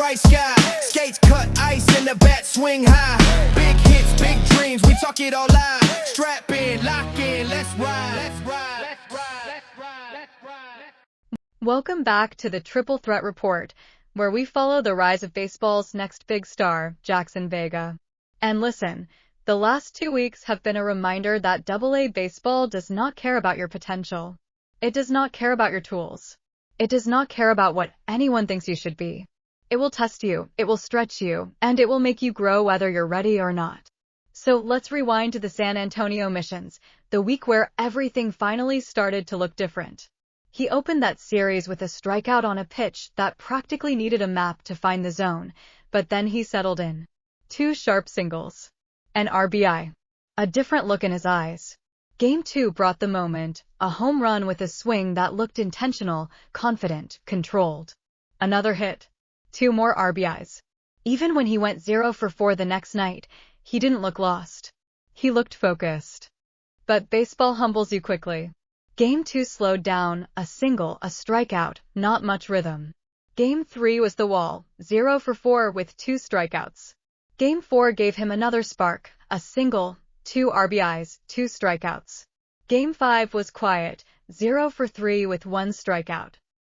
bright sky. Skates cut ice and the bat swing high. Big hits, big dreams, we talk it all live. Strap in, lock in, let's ride. Let's ride. Let's ride. Let's ride. Let's ride. Welcome back to the Triple Threat Report, where we follow the rise of baseball's next big star, Jaxon Vega. And listen, the last 2 weeks have been a reminder that AA baseball does not care about your potential. It does not care about your tools. It does not care about what anyone thinks you should be. It will test you, it will stretch you, and it will make you grow whether you're ready or not. So let's rewind to the San Antonio Missions, the week where everything finally started to look different. He opened that series with a strikeout on a pitch that practically needed a map to find the zone, but then he settled in. 2 sharp singles. An RBI. A different look in his eyes. Game 2 brought the moment, a home run with a swing that looked intentional, confident, controlled. Another hit. 2 more RBIs. Even when he went 0 for 4 the next night, he didn't look lost. He looked focused. But baseball humbles you quickly. Game 2 slowed down, a single, a strikeout, not much rhythm. Game 3 was the wall, 0 for 4 with 2 strikeouts. Game 4 gave him another spark, a single, 2 RBIs, 2 strikeouts. Game 5 was quiet, 0 for 3 with 1 strikeout.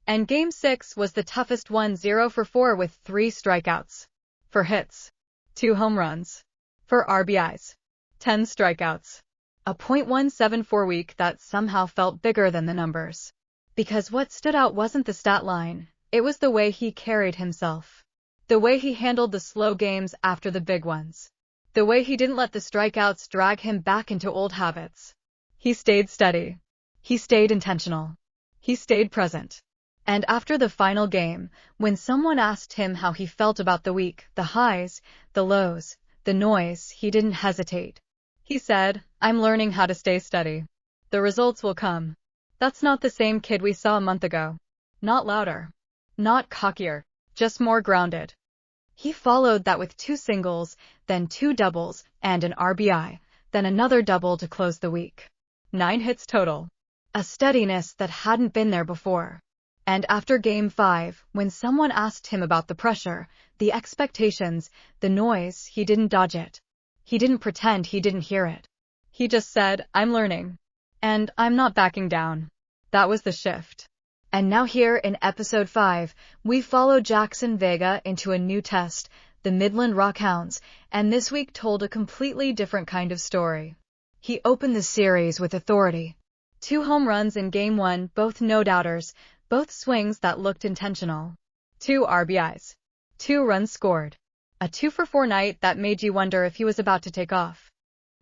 And Game 6 was the toughest one, 0 for 4 with 3 strikeouts. For hits, 2 home runs. For RBIs, 10 strikeouts. A .174 week that somehow felt bigger than the numbers. Because what stood out wasn't the stat line, it was the way he carried himself. The way he handled the slow games after the big ones. The way he didn't let the strikeouts drag him back into old habits. He stayed steady. He stayed intentional. He stayed present. And after the final game, when someone asked him how he felt about the week, the highs, the lows, the noise, he didn't hesitate. He said, "I'm learning how to stay steady. The results will come." That's not the same kid we saw a month ago. Not louder. Not cockier. Just more grounded. He followed that with 2 singles, then 2 doubles, and an RBI, then another double to close the week. 9 hits total. A steadiness that hadn't been there before. And after Game 5, when someone asked him about the pressure, the expectations, the noise, he didn't dodge it. He didn't pretend he didn't hear it. He just said, "I'm learning. And I'm not backing down." That was the shift. And now here in Episode 5, we follow Jaxon Vega into a new test, the Midland Rockhounds, and this week told a completely different kind of story. He opened the series with authority. 2 home runs in Game 1, both no-doubters, both swings that looked intentional. 2 RBIs. 2 runs scored. A 2 for 4 night that made you wonder if he was about to take off.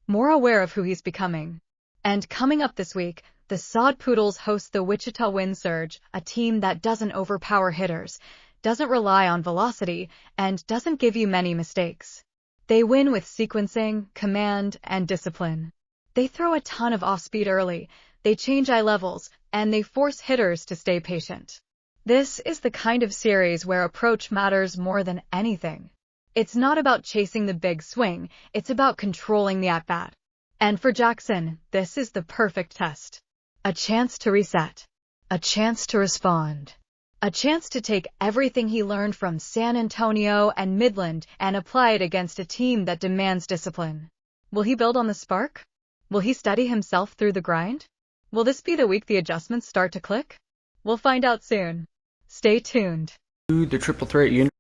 More aware of who he's becoming. And coming up this week, the Sod Poodles host the Wichita Wind Surge, a team that doesn't overpower hitters, doesn't rely on velocity, and doesn't give you many mistakes. They win with sequencing, command, and discipline. They throw a ton of off-speed early, they change eye levels, and they force hitters to stay patient. This is the kind of series where approach matters more than anything. It's not about chasing the big swing, it's about controlling the at-bat. And for Jaxon, this is the perfect test. A chance to reset. A chance to respond. A chance to take everything he learned from San Antonio and Midland and apply it against a team that demands discipline. Will he build on the spark? Will he steady himself through the grind? Will this be the week the adjustments start to click? We'll find out soon. Stay tuned. The Triple Threat Unit.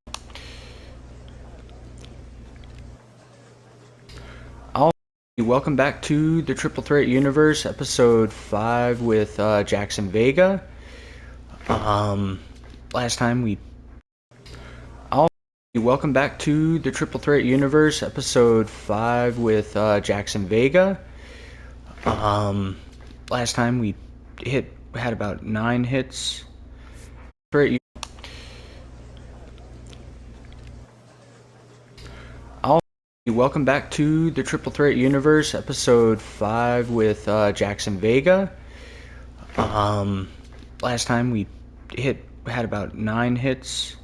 Welcome back to the Triple Threat Universe, episode 5 with Jaxon Vega. Last time we... Welcome back to the Triple Threat Universe, episode 5 with Jaxon Vega. Last time we had about 9 hits. Welcome back to the Triple Threat Universe, episode 5 with Jaxon Vega. Last time we had about 9 hits.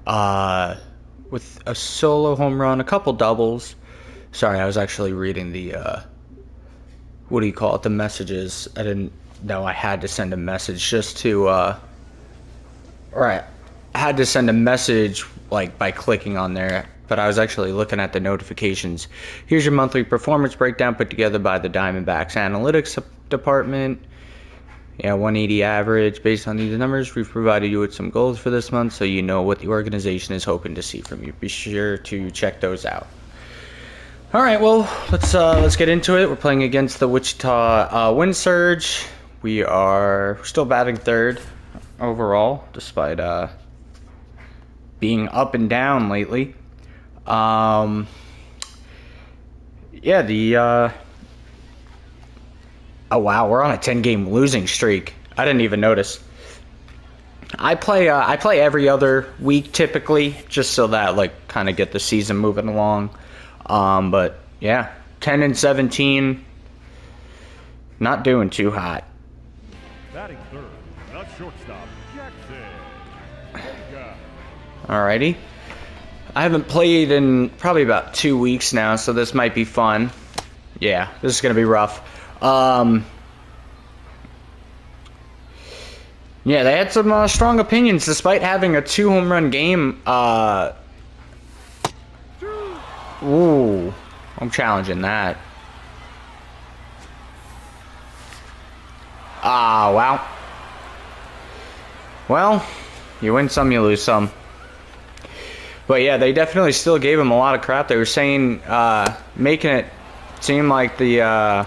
With a solo home run, a couple doubles. Sorry, I was actually reading the, what do you call it, the messages. I didn't know I had to send a message just to, alright, had to send a message like by clicking on there, but I was actually looking at the notifications. Here's your monthly performance breakdown put together by the Diamondbacks analytics department. Yeah, 180 average. Based on these numbers, we've provided you with some goals for this month so you know what the organization is hoping to see from you. Be sure to check those out. All right, well, let's get into it. We're playing against the Wichita Wind Surge. We're still batting third overall, despite being up and down lately. Yeah, oh wow, we're on a 10-game losing streak. I didn't even notice. I play every other week typically, just so that like kind of get the season moving along. But yeah, 10-17, not doing too hot. Batting third, the shortstop, Jaxon Vega. Alrighty. I haven't played in probably about 2 weeks now, so this might be fun. Yeah, this is gonna be rough. Yeah, they had some strong opinions despite having a 2-home run game. Ooh, I'm challenging that. Wow. Well, you win some, you lose some. But yeah, they definitely still gave him a lot of crap. They were saying, making it seem like the, yeah,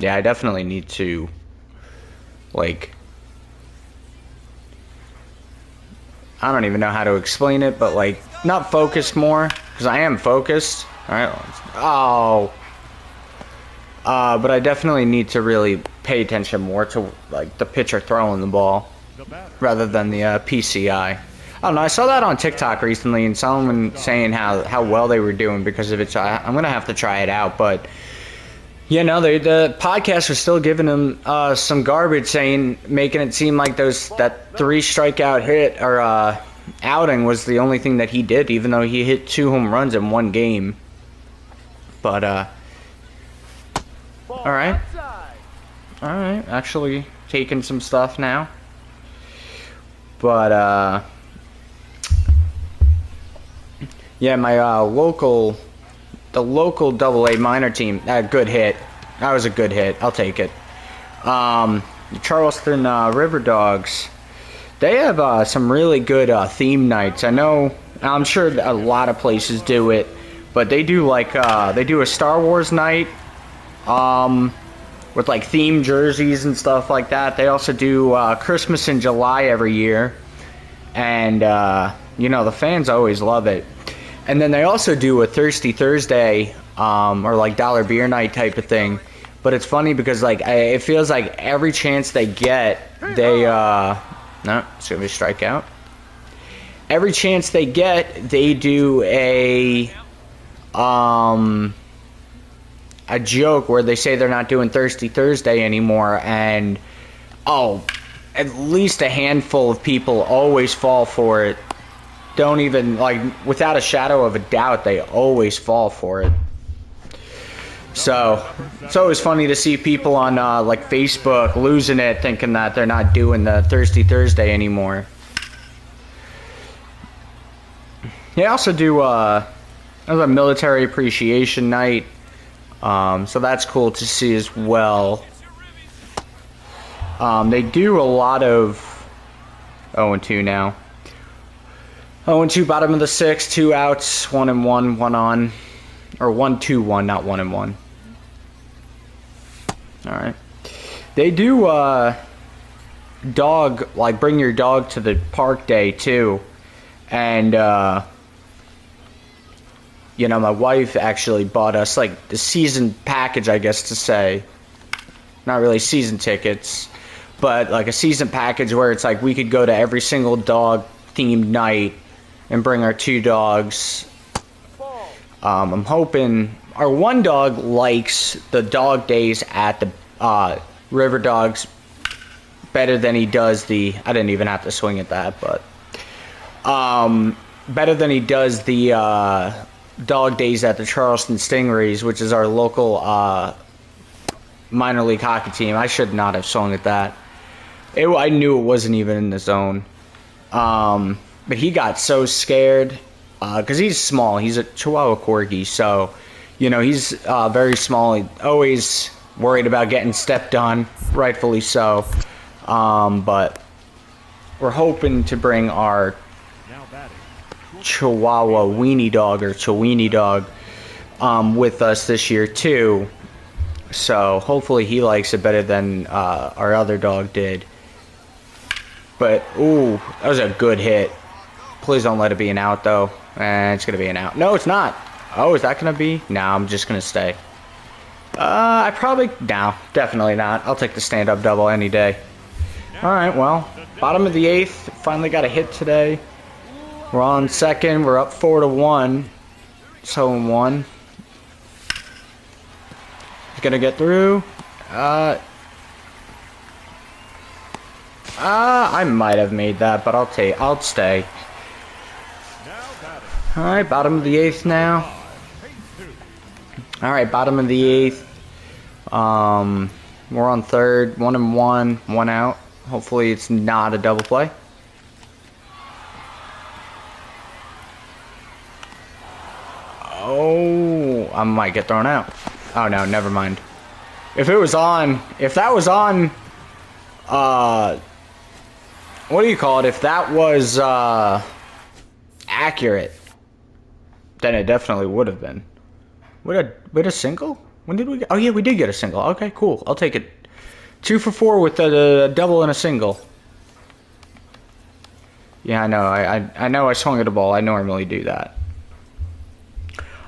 I definitely need to, like, I don't even know how to explain it, but like, not focused more, because I am focused. Alright, but I definitely need to really pay attention more to, like, the pitcher throwing the ball, rather than the PCI. I don't know, I saw that on TikTok recently, and someone saying how well they were doing because of it, so I'm going to have to try it out, but, you know, the podcast was still giving them some garbage, making it seem like that 3 strikeout hit, or outing was the only thing that he did, even though he hit 2 home runs in 1 game. But, alright, actually taking some stuff now. But, yeah, my the local AA minor team, good hit. That was a good hit. I'll take it. The Charleston River Dogs, they have some really good theme nights. I'm sure a lot of places do it, but they do like they do a Star Wars night with like themed jerseys and stuff like that. They also do Christmas in July every year, and you know, the fans always love it. And then they also do a Thirsty Thursday, or like dollar beer night type of thing. But it's funny because like it feels like every chance they get, they no, it's gonna be a strikeout. Every chance they get, they do a joke where they say they're not doing Thirsty Thursday anymore, and at least a handful of people always fall for it. Don't even, like, without a shadow of a doubt, they always fall for it. So, it's always funny to see people on, like, Facebook losing it, thinking that they're not doing the Thirsty Thursday anymore. They also do, a military appreciation night, so that's cool to see as well. They do a lot of 0-2 now. 0-2, bottom of the 6th, 2 outs, 1-1, 1 on, or 1-2-1, not 1-1. All right. They do bring your dog to the park day too, and you know, my wife actually bought us like the season package, I guess to say, not really season tickets, but like a season package where it's like we could go to every single dog themed night and bring our 2 dogs. I'm hoping our one dog likes the dog days at the River Dogs better than he does the, I didn't even have to swing at that, but better than he does the dog days at the Charleston Stingrays, which is our local minor league hockey team. I should not have swung at that. I knew it wasn't even in the zone. but he got so scared because he's small. He's a Chihuahua Corgi, so you know he's very small. He always worried about getting stepped on, rightfully so. But we're hoping to bring our Chihuahua weenie dog or Chiweenie dog with us this year too. So hopefully he likes it better than our other dog did. But ooh, that was a good hit. Please don't let it be an out though. It's gonna be an out. No, it's not. Oh, is that gonna be? No, I'm just gonna stay. No, definitely not. I'll take the stand-up double any day. All right, well, bottom of the 8th. Finally got a hit today. We're on second. We're up 4-1. So in 1. Gonna get through. I might have made that, but I'll stay. All right, bottom of the 8th now. All right, bottom of the 8th. We're on third, 1-1, 1 out. Hopefully it's not a double play. Oh, I might get thrown out. Oh no, never mind. If that was on, what do you call it? If that was accurate, then it definitely would have been. With a single? When did we get? Oh yeah, we did get a single. Okay, cool. I'll take it. 2 for 4 with a double and a single. Yeah, I know. I know. I swung at a ball. I normally do that.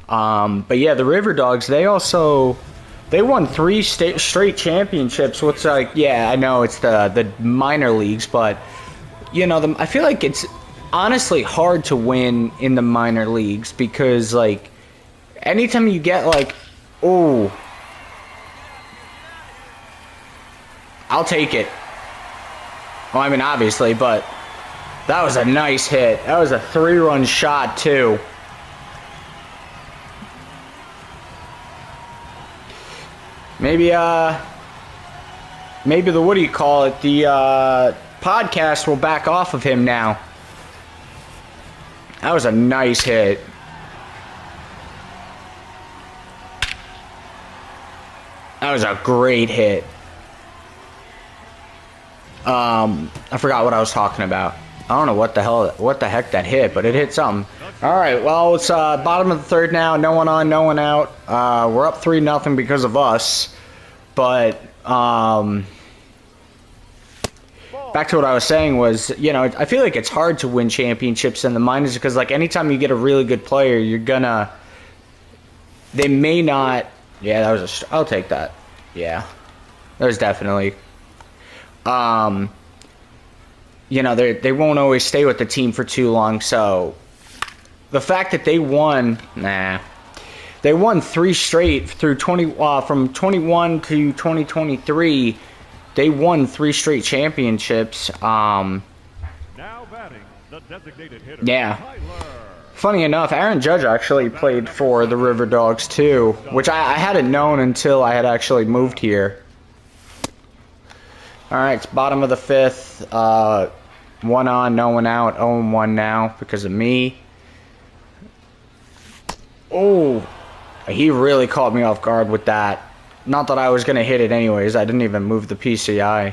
But yeah, the River Dogs. They won 3 straight championships. What's like? Yeah, I know it's the minor leagues, but you know, I feel like it's honestly hard to win in the minor leagues because like anytime you get like, oh, I'll take it. Well, I mean, obviously, but that was a nice hit. That was a 3-run shot, too. Maybe the, what do you call it? The, podcast will back off of him now. That was a nice hit. That was a great hit. I forgot what I was talking about. I don't know what the heck that hit, but it hit something. All right, well, it's bottom of the 3rd now. No one on, no one out. We're up 3-0 because of us. But back to what I was saying was, you know, I feel like it's hard to win championships in the minors because, like, anytime you get a really good player, they may not. Yeah, that was I'll take that. Yeah, that was definitely. You know, they won't always stay with the team for too long, so the fact that they won, they won 3 straight through from 21 to 2023. They won 3 straight championships. Now batting, the designated hitter. Yeah. Funny enough, Aaron Judge actually played for the River Dogs too, which I hadn't known until I had actually moved here. Alright, it's bottom of the 5th. 1 on, no one out. 0-1 now because of me. Oh, he really caught me off guard with that. Not that I was going to hit it anyways. I didn't even move the PCI.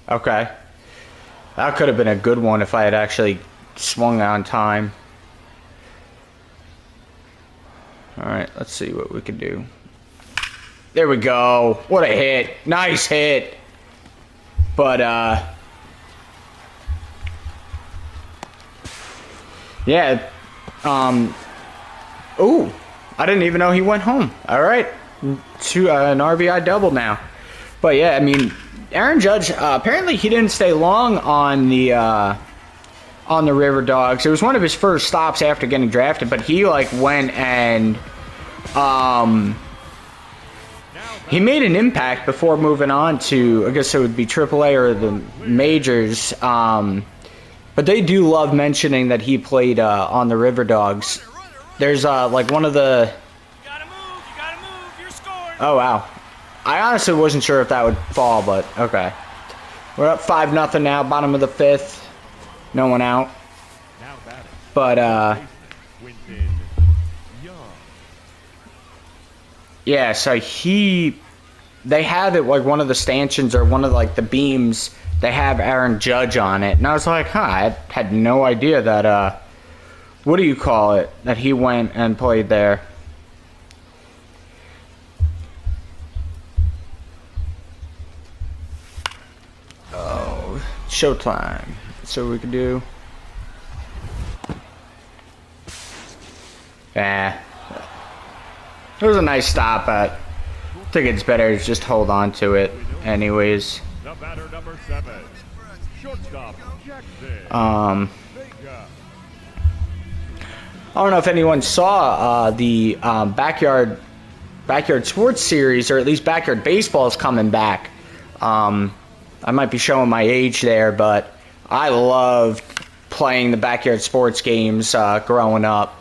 Okay. That could have been a good one if I had actually swung on time. Alright, let's see what we can do. There we go. What a hit. Nice hit. But, yeah. Ooh. I didn't even know he went home. All right. An RBI double now. But, yeah, I mean, Aaron Judge, apparently he didn't stay long on the River Dogs. It was one of his first stops after getting drafted, but he, like, went and, he made an impact before moving on to, I guess it would be AAA or the majors. But they do love mentioning that he played on the River Dogs. There's like one of the. You gotta move, you're scoring. Oh wow, I honestly wasn't sure if that would fall, but okay. We're up 5-0 now, bottom of the 5th. No one out. Now batting. But, Quinton Young. yeah, so they have it, like, one of the stanchions or one of, like, the beams, they have Aaron Judge on it. And I was like, I had no idea that, what do you call it, that he went and played there. Oh, showtime. So we can do. Yeah. It was a nice stop, but I think it's better to just hold on to it anyways. The batter number 7. Shortstop Jaxon Vega. I don't know if anyone saw the backyard sports series, or at least backyard baseball is coming back. I might be showing my age there, but I loved playing the backyard sports games growing up.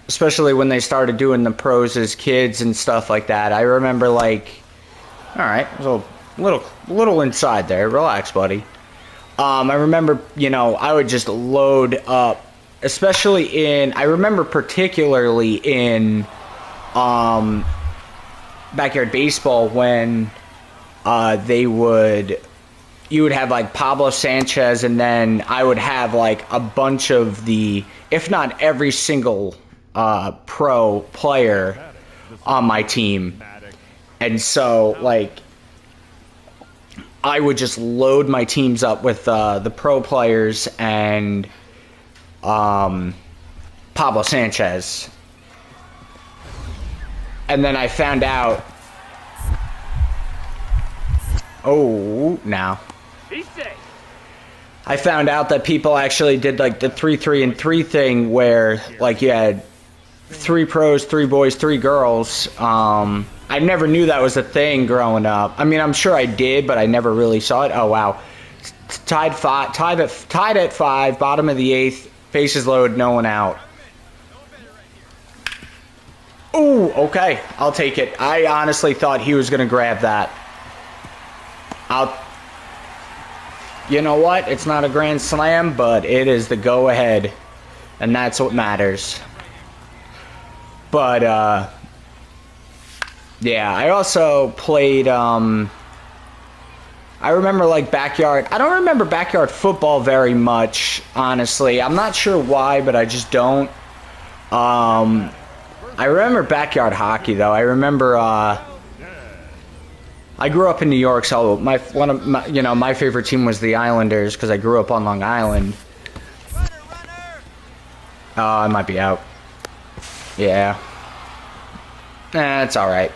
Especially when they started doing the pros as kids and stuff like that. I remember, like, all right, it was a little inside there. Relax, buddy. I remember, I would just load up, especially I remember particularly in backyard baseball when you would have like Pablo Sanchez, and then I would have like a bunch of if not every single pro player on my team. And so, like, I would just load my teams up with the pro players and Pablo Sanchez. And then I found out. I found out that people actually did like the 3-3-3 thing where, like, you had 3 pros, 3 boys, 3 girls. I never knew that was a thing growing up. I mean, I'm sure I did, but I never really saw it. Oh, wow. Tied at 5, bottom of the 8th, bases loaded, no one out. Ooh, okay, I'll take it. I honestly thought he was going to grab that. You know what? It's not a grand slam, but it is the go-ahead, and that's what matters. But, yeah, I also played, I remember, like, backyard. I don't remember backyard football very much, honestly. I'm not sure why, but I just don't. I remember backyard hockey, though. I remember, I grew up in New York, so my favorite team was the Islanders because I grew up on Long Island. I might be out. Yeah. It's all right.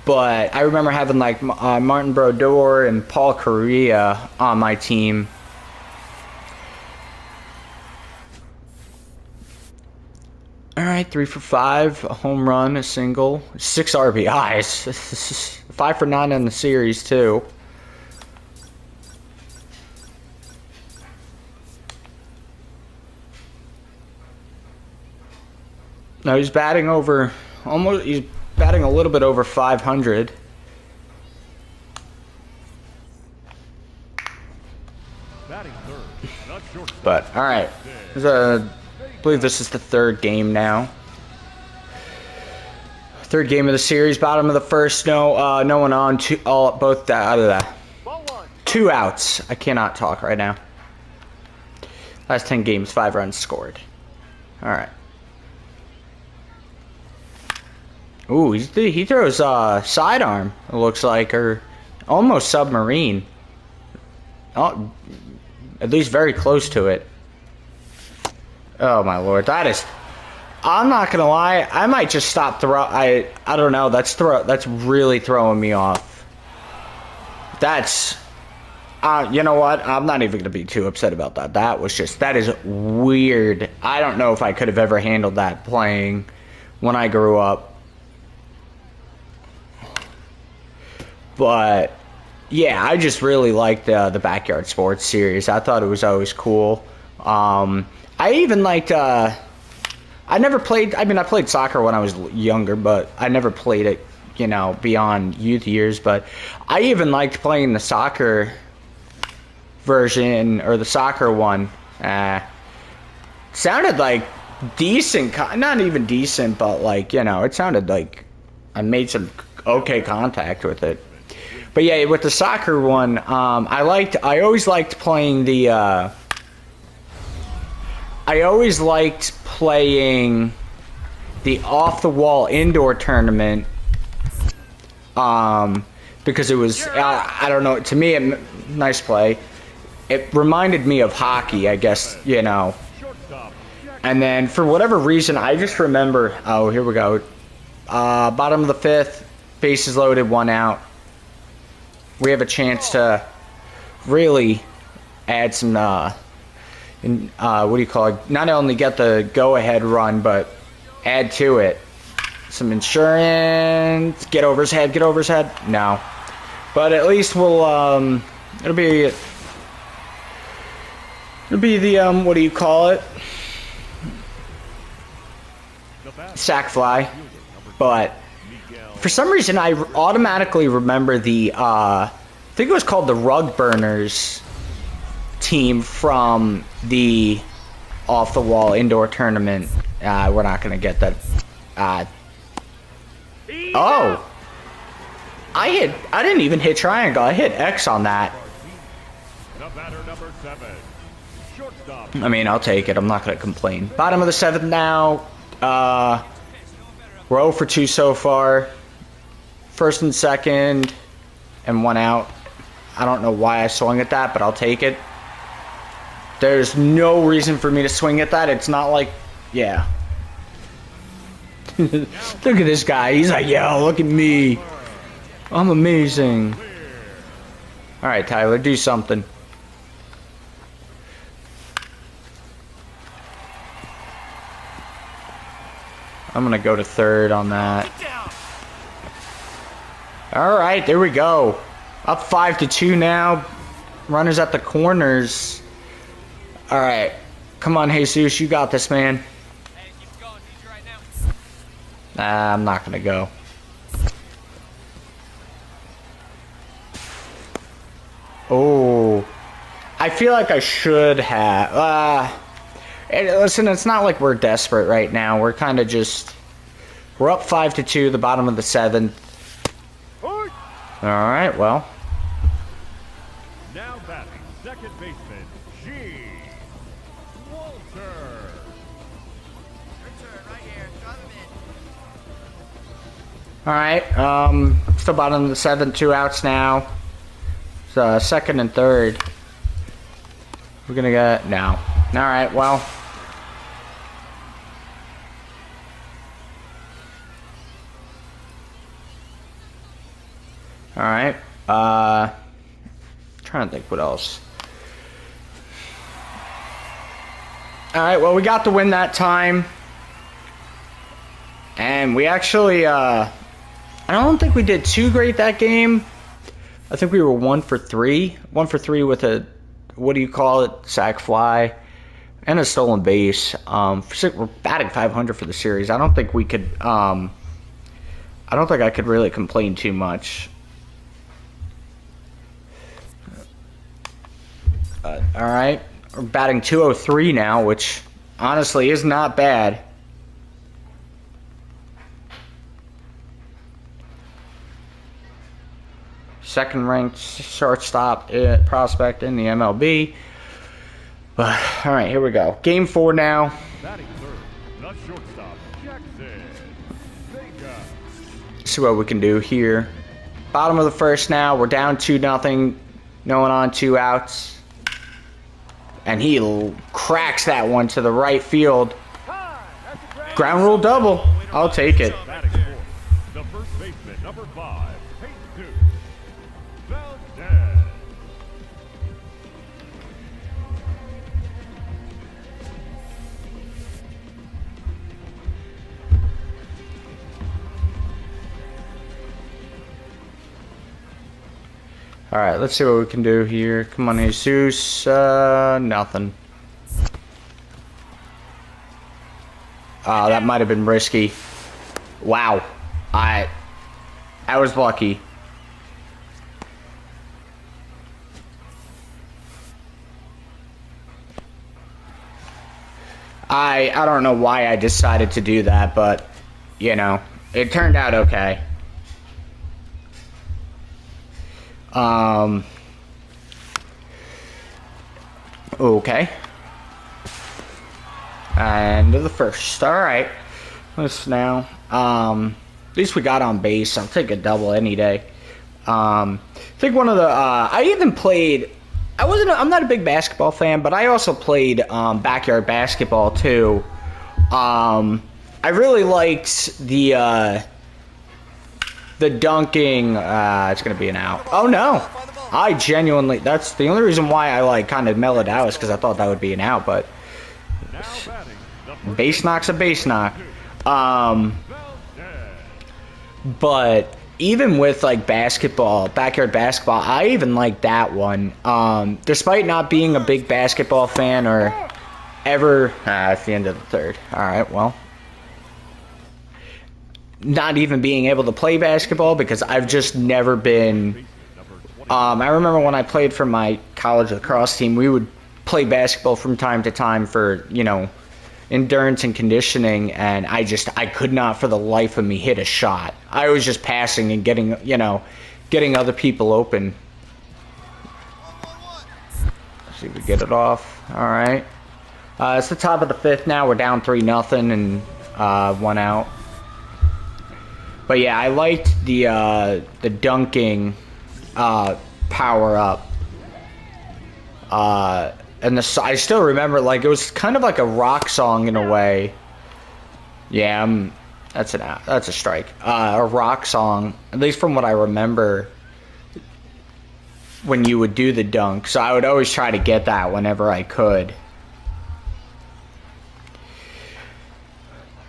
But I remember having like Martin Brodeur and Paul Correa on my team. All right, 3 for 5, a home run, a single, 6 RBIs, 5 for 9 in the series too. No, he's batting over he's batting a little bit over 500. Batting third. Not shortstop. But all right, I believe this is the 3rd game now. 3rd game of the series, bottom of the 1st. No one on. 2 outs. I cannot talk right now. Last 10 games, 5 runs scored. All right. Ooh, he throws sidearm, it looks like, or almost submarine. Oh, at least very close to it. Oh my lord, that is. I'm not gonna lie, I might just stop I don't know. That's really throwing me off. That's. You know what? I'm not even gonna be too upset about that. That is weird. I don't know if I could have ever handled that playing when I grew up. But yeah, I just really liked the backyard sports series. I thought it was always cool. I even liked. I never played. I mean, I played soccer when I was younger, but I never played it you know, beyond youth years. But I even liked playing the soccer version, or the soccer one. Sounded like decent, not even decent, but like, you know, it sounded like I made some okay contact with it. But yeah, with the soccer one, I always liked playing the off the wall indoor tournament, because it was, I don't know, to me, nice play. It reminded me of hockey, I guess, you know. And then for whatever reason, I just remember, oh, here we go. Bottom of the fifth, bases loaded, 1 out. We have a chance to really add some, what do you call it? Not only get the go-ahead run, but add to it. Some insurance. Get over his head. Get over his head. No. But at least we'll, it'll be the, what do you call it? Sack fly. But for some reason, I automatically remember the, I think it was called the Rug Burners team from the off-the-wall indoor tournament. We're not going to get that. Oh! I didn't even hit triangle. I hit X on that. I mean, I'll take it. I'm not going to complain. Bottom of the 7th now. We're 0 for 2 so far. First and second, and 1 out. I don't know why I swung at that, but I'll take it. There's no reason for me to swing at that. It's not like, yeah. Look at this guy. He's like, yo, look at me. I'm amazing. All right, Tyler, do something. I'm going to go to third on that. All right, there we go. Up 5-2 now. Runners at the corners. All right. Come on, Jesus. You got this, man. I'm not going to go. Oh. I feel like I should have. Listen, it's not like we're desperate right now. We're kind of just... We're up 5-2, the bottom of the 7th. All right, well. Now batting, second baseman, G. Walter. Your turn, right here. Drive him in. All right, still bottom of the 7th, 2 outs now. So, second and third. We're going to get... No. All right, well... All right. Trying to think what else. All right. Well, we got the win that time, and we actually. I don't think we did too great that game. I think we were 1 for 3. 1 for 3 with a, what do you call it? Sack fly, and a stolen base. We're batting 500 for the series. I don't think we could. I don't think I could really complain too much. All right, we're batting 203 now, which honestly is not bad. Second ranked shortstop prospect in the MLB. But all right, here we go. Game 4 now. Batting third, the shortstop, Jaxon Vega. See what we can do here. Bottom of the first now. We're down 2-0. No one on, 2 outs. And he cracks that one to the right field. Ground rule double. I'll take it. Batting fourth, the first baseman, number 5, Jesus Valdez. All right, let's see what we can do here. Come on, Jesus. Nothing. Oh, that might have been risky. Wow. I was lucky. I don't know why I decided to do that, but, you know, it turned out okay. Okay. And the first. Alright. Let's now. At least we got on base. I'll take a double any day. I think one of the, I even played, I'm not a big basketball fan, but I also played, backyard basketball too. I really liked the dunking, it's gonna be an out. Oh no! I genuinely, that's the only reason why I like kind of mellowed out is because I thought that would be an out, but base knock's a base knock. But even with like basketball, backyard basketball, I even like that one. Despite not being a big basketball fan or ever, it's the end of the third. All right, well, not even being able to play basketball because I've just never been. I remember when I played for my college lacrosse team, we would play basketball from time to time for, you know, endurance and conditioning, and I could not for the life of me hit a shot. I was just passing and getting, you know, getting other people open. Let's see if we get it off. All right. It's the top of the fifth now. We're down 3-0 and 1 out. But yeah, I liked the dunking power up. And I still remember, like, it was kind of like a rock song in a way. Yeah, that's a strike. A rock song, at least from what I remember, when you would do the dunk. So I would always try to get that whenever I could.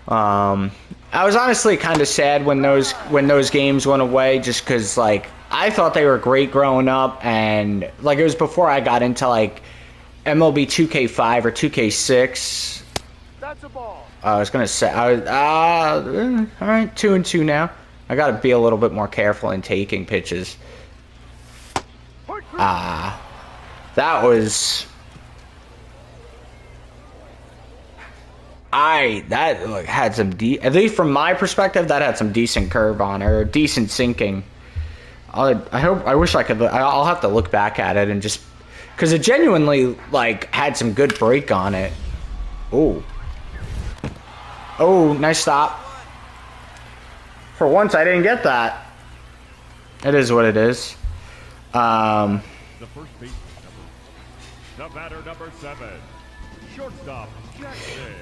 I was honestly kind of sad when those games went away, just because, like, I thought they were great growing up, and like it was before I got into like MLB 2K5 or 2K6. That's a ball. I was gonna say, all right, 2-2 now. I gotta be a little bit more careful in taking pitches. That was. That like, had some at least from my perspective, that had some decent curve on it, or decent sinking. I wish I could. I'll have to look back at it and just because it genuinely like had some good break on it. Oh, nice stop. For once, I didn't get that. It is what it is. The first baseman, the batter number 7, shortstop.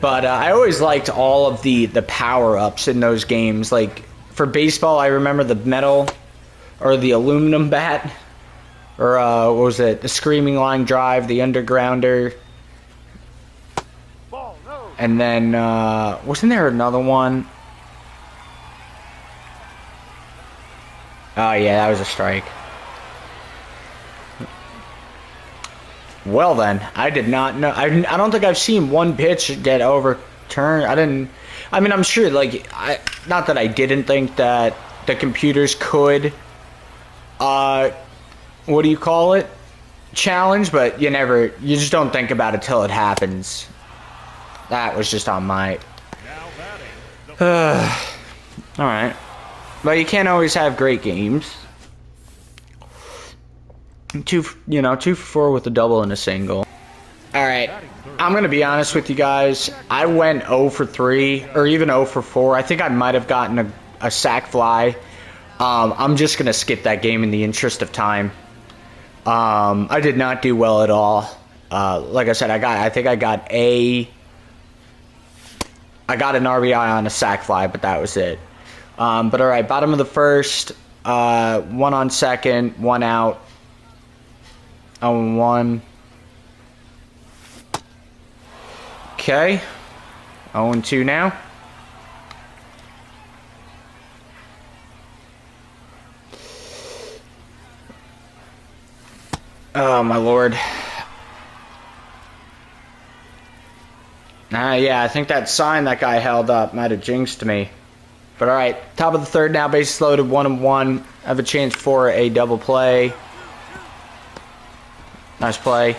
But I always liked all of the power-ups in those games. Like, for baseball, I remember the metal, or the aluminum bat, or what was it? The screaming line drive, the undergrounder. Ball, no. And then, wasn't there another one? Oh, yeah, that was a strike. Well then, I did not know. I don't think I've seen one pitch get overturned. I mean, I'm sure, like, not that I didn't think that the computers could, what do you call it? Challenge, but you just don't think about it till it happens. That was just on my. Alright. But you can't always have great games. 2 for 4 with a double and a single. Alright, I'm going to be honest with you guys. I went 0 for 3, or even 0 for 4. I think I might have gotten a sac fly. I'm just going to skip that game in the interest of time. I did not do well at all. Like I said, I think I got an RBI on a sac fly, but that was it. But alright, bottom of the first, 1 on second, 1 out. 0-1. Okay. 0-2 now. Oh, my lord. Yeah, I think that sign that guy held up might have jinxed me. But all right, top of the third now, bases loaded, 1-1. I have a chance for a double play. Nice play.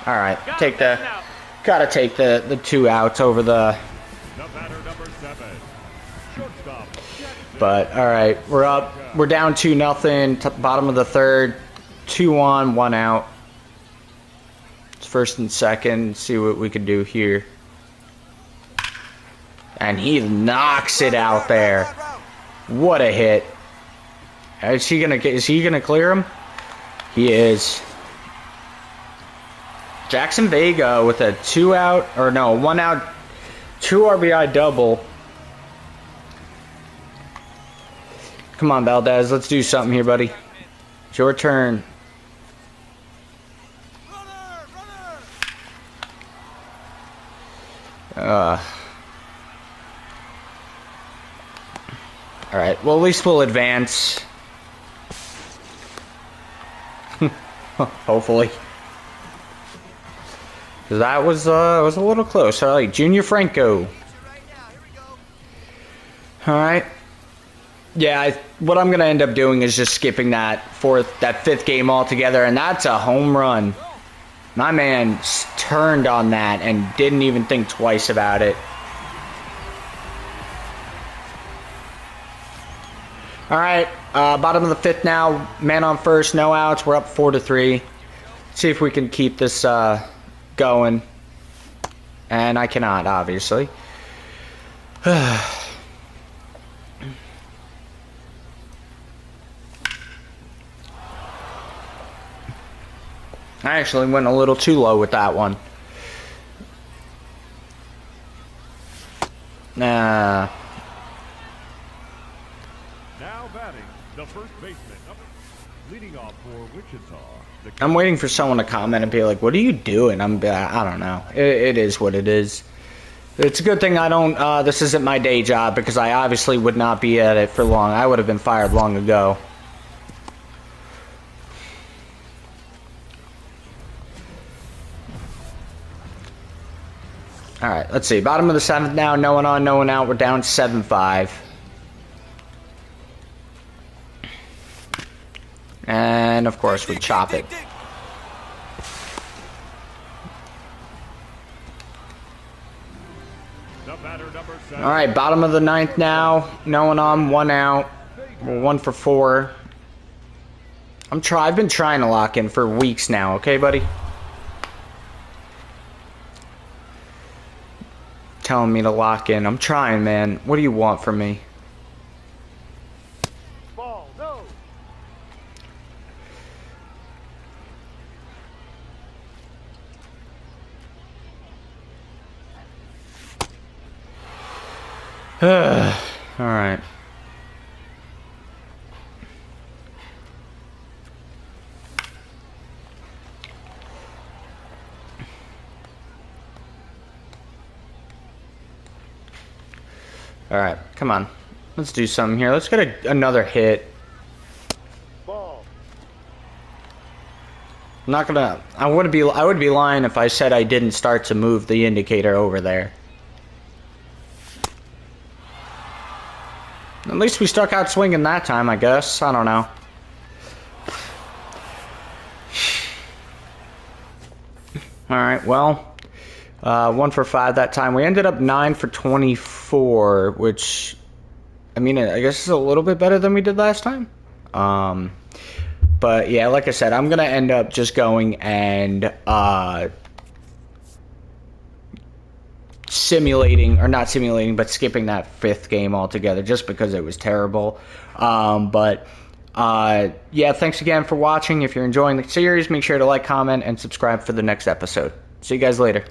All right, gotta take the 2 outs over the. But all right, we're up. We're down 2-0. Bottom of the third, 2 on, 1 out. It's first and second. See what we can do here. And he knocks it out there. What a hit! Is he gonna clear him? He is. Jaxon Vega with a 1 out, 2 RBI double. Come on, Valdez, let's do something here, buddy. It's your turn. All right. Well, at least we'll advance. Hopefully. That was a little close. All right, Junior Franco. All right. Yeah, what I'm gonna end up doing is just skipping that 5th game altogether, and that's a home run. My man turned on that and didn't even think twice about it. All right, bottom of the 5th now. Man on first, no outs. We're up 4-3. See if we can keep this going. And I cannot, obviously. I actually went a little too low with that one. Nah. Now batting, the first baseman, leading off for Wichita. I'm waiting for someone to comment and be like, "What are you doing?" I don't know. It is what it is. It's a good thing I don't. This isn't my day job, because I obviously would not be at it for long. I would have been fired long ago. All right, let's see. Bottom of the 7th now. No one on, no one out. We're down 7-5. And, of course, we chop it. All right, bottom of the 9th now. No one on, 1 out. We're 1 for 4. I've been trying to lock in for weeks now, okay, buddy? Telling me to lock in. I'm trying, man. What do you want from me? Ball, no. All right. All right, come on. Let's do something here. Let's get another hit. Ball. I'm not gonna. I would be lying if I said I didn't start to move the indicator over there. At least we stuck out swinging that time, I guess. I don't know. All right. Well. 1 for 5 that time. We ended up 9 for 24, which, I mean, I guess is a little bit better than we did last time. But yeah, like I said, I'm gonna end up just going and skipping that 5th game altogether, just because it was terrible. Yeah, thanks again for watching. If you're enjoying the series, make sure to like, comment, and subscribe for the next episode. See you guys later.